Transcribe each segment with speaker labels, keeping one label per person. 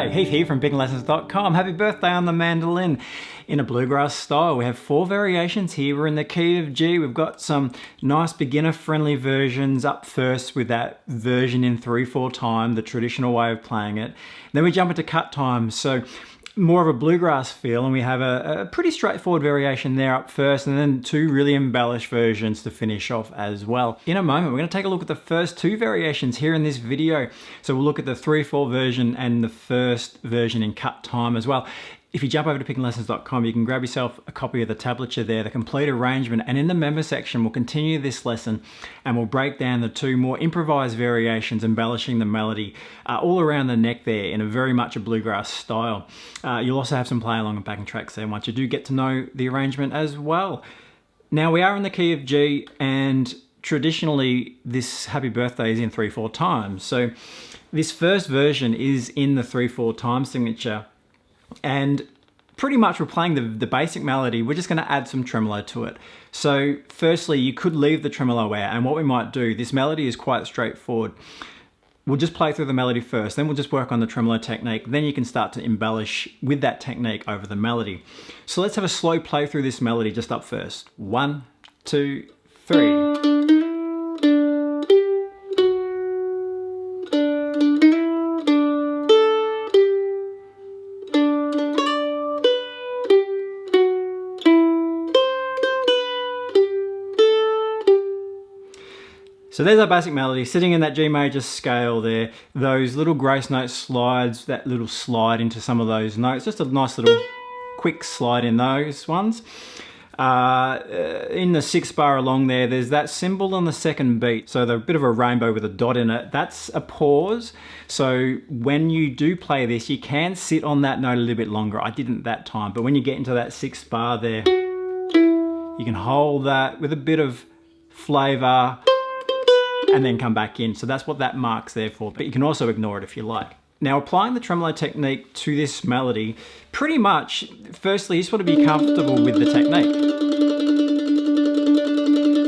Speaker 1: G'day, Heath here from beginnerlessons.com. Happy birthday on the mandolin. In a bluegrass style, we have 4 variations here. We're in the key of G. We've got some nice beginner-friendly versions up first with that version in 3/4 time, the traditional way of playing it. Then we jump into cut time, so more of a bluegrass feel, and we have a pretty straightforward variation there up first, and then 2 really embellished versions to finish off as well. In a moment, we're going to take a look at the first 2 variations here in this video. So we'll look at the 3/4 version and the first version in cut time as well. If you jump over to beginnerlessons.com, you can grab yourself a copy of the tablature there, the complete arrangement, and in the member section, we'll continue this lesson and we'll break down the 2 more improvised variations, embellishing the melody all around the neck there in a very much a bluegrass style. You'll also have some play along and backing tracks there once you do get to know the arrangement as well. Now we are in the key of G, and traditionally this happy birthday is in 3/4 time. So this first version is in the 3/4 time signature. And pretty much we're playing the basic melody. We're just going to add some tremolo to it. So firstly, you could leave the tremolo out, and what we might do, this melody is quite straightforward. We'll just play through the melody first, then we'll just work on the tremolo technique. Then you can start to embellish with that technique over the melody. So let's have a slow play through this melody just up first. 1, 2, 3. So there's our basic melody sitting in that G major scale there. Those little grace note slides, that little slide into some of those notes, just a nice little quick slide in those ones. In the 6th bar along there, there's that symbol on the 2nd beat. So the bit of a rainbow with a dot in it, that's a pause. So when you do play this, you can sit on that note a little bit longer. I didn't that time, but when you get into that 6th bar there, you can hold that with a bit of flavor and then come back in. So that's what that marks there for, but you can also ignore it if you like. Now, applying the tremolo technique to this melody, pretty much, firstly, you just want to be comfortable with the technique.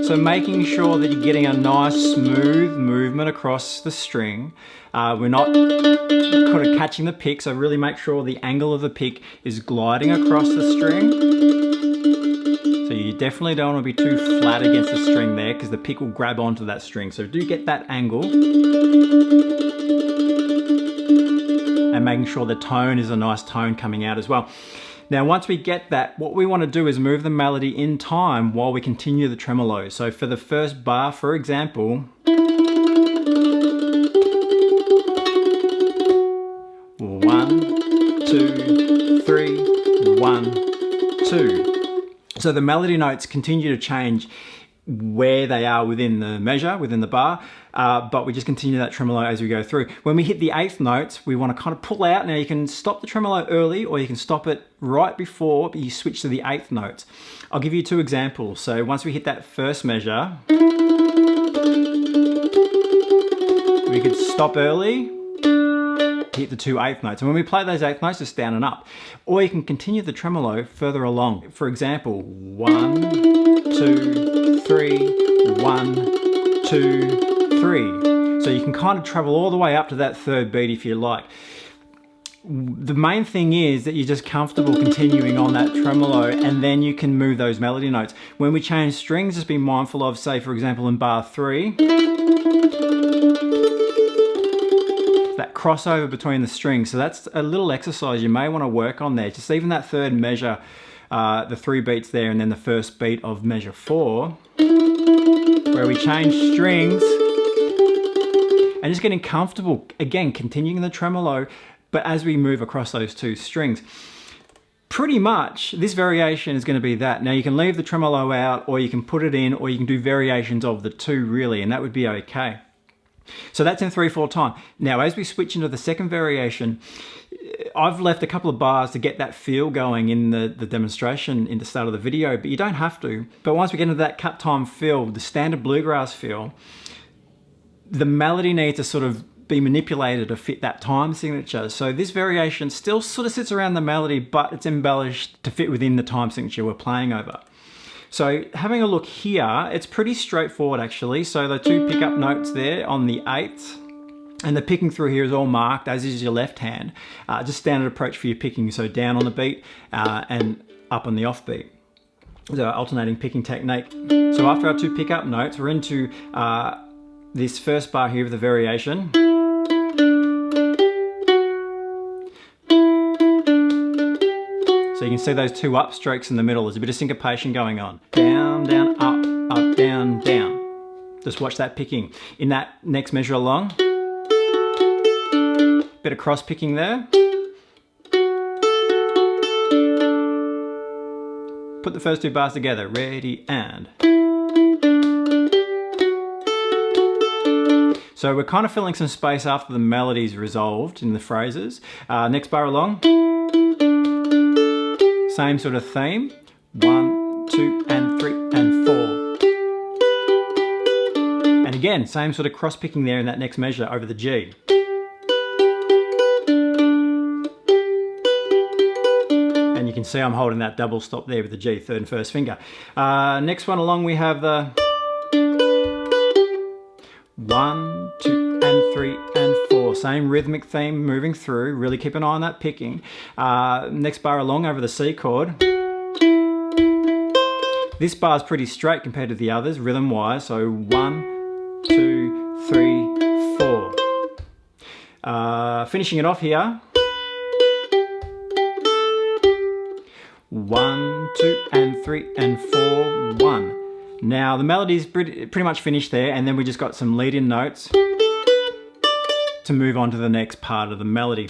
Speaker 1: So making sure that you're getting a nice smooth movement across the string. We're not kind of catching the pick, so really make sure the angle of the pick is gliding across the string. So you definitely don't want to be too flat against the string there, because the pick will grab onto that string. So do get that angle. And making sure the tone is a nice tone coming out as well. Now once we get that, what we want to do is move the melody in time while we continue the tremolo. So for the first bar, for example, 1, 2, 3, 1, 2. So the melody notes continue to change where they are within the measure, within the bar, but we just continue that tremolo as we go through. When we hit the 8th notes, we want to kind of pull out. Now you can stop the tremolo early, or you can stop it right before you switch to the 8th notes. I'll give you 2 examples. So once we hit that first measure, we could stop early, hit the 2 8th notes. And when we play those 8th notes, it's down and up. Or you can continue the tremolo further along. For example, 1, 2, 3, 1, 2, 3. So you can kind of travel all the way up to that 3rd beat if you like. The main thing is that you're just comfortable continuing on that tremolo, and then you can move those melody notes. When we change strings, just be mindful of, say, for example, in bar 3, that crossover between the strings. So that's a little exercise you may want to work on there. Just even that 3rd measure, the 3 beats there, and then the 1st beat of measure 4, where we change strings, and just getting comfortable, again, continuing the tremolo, but as we move across those 2 strings. Pretty much, this variation is going to be that. Now you can leave the tremolo out, or you can put it in, or you can do variations of the 2 really, and that would be okay. So that's in 3/4 time. Now as we switch into the 2nd variation, I've left a couple of bars to get that feel going in the demonstration in the start of the video, but you don't have to. But once we get into that cut time feel, the standard bluegrass feel, the melody needs to sort of be manipulated to fit that time signature. So this variation still sort of sits around the melody, but it's embellished to fit within the time signature we're playing over. So having a look here, it's pretty straightforward actually. So the 2 pickup notes there on the 8th, And the picking through here is all marked, as is your left hand. Just standard approach for your picking, so down on the beat and up on the off beat. So alternating picking technique. So after our 2 pickup notes, we're into this first bar here of the variation. So you can see those 2 up strokes in the middle. There's a bit of syncopation going on. Down, down, up, up, down, down. Just watch that picking. In that next measure along, bit of cross picking there. Put the first 2 bars together. Ready and. So we're kind of filling some space after the melody's resolved in the phrases. Next bar along. Same sort of theme. 1, 2, and 3, and 4. And again, same sort of cross picking there in that next measure over the G. And you can see I'm holding that double stop there with the G, 3rd and 1st finger. Next one along we have the 1, 2, and 3, and 4. Same rhythmic theme moving through. Really keep an eye on that picking. Next bar along over the C chord. This bar is pretty straight compared to the others, rhythm-wise. So 1, 2, 3, 4. Finishing it off here. 1, 2, and 3, and 4, 1. Now the melody's pretty much finished there, and then we just got some lead-in notes to move on to the next part of the melody.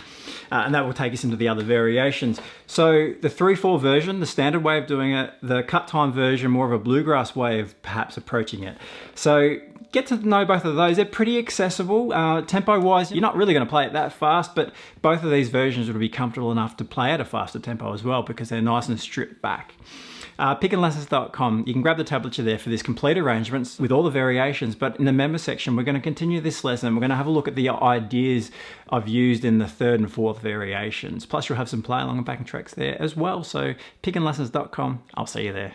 Speaker 1: And that will take us into the other variations. So the 3/4 version, the standard way of doing it, the cut time version, more of a bluegrass way of perhaps approaching it. So get to know both of those. They're pretty accessible. Tempo-wise, you're not really going to play it that fast, but both of these versions would be comfortable enough to play at a faster tempo as well because they're nice and stripped back. Pickandlessons.com. You can grab the tablature there for this complete arrangements with all the variations, but in the member section we're going to continue this lesson. We're going to have a look at the ideas I've used in the 3rd and 4th variations. Plus you'll have some play along and backing tracks there as well. So pickandlessons.com. I'll see you there.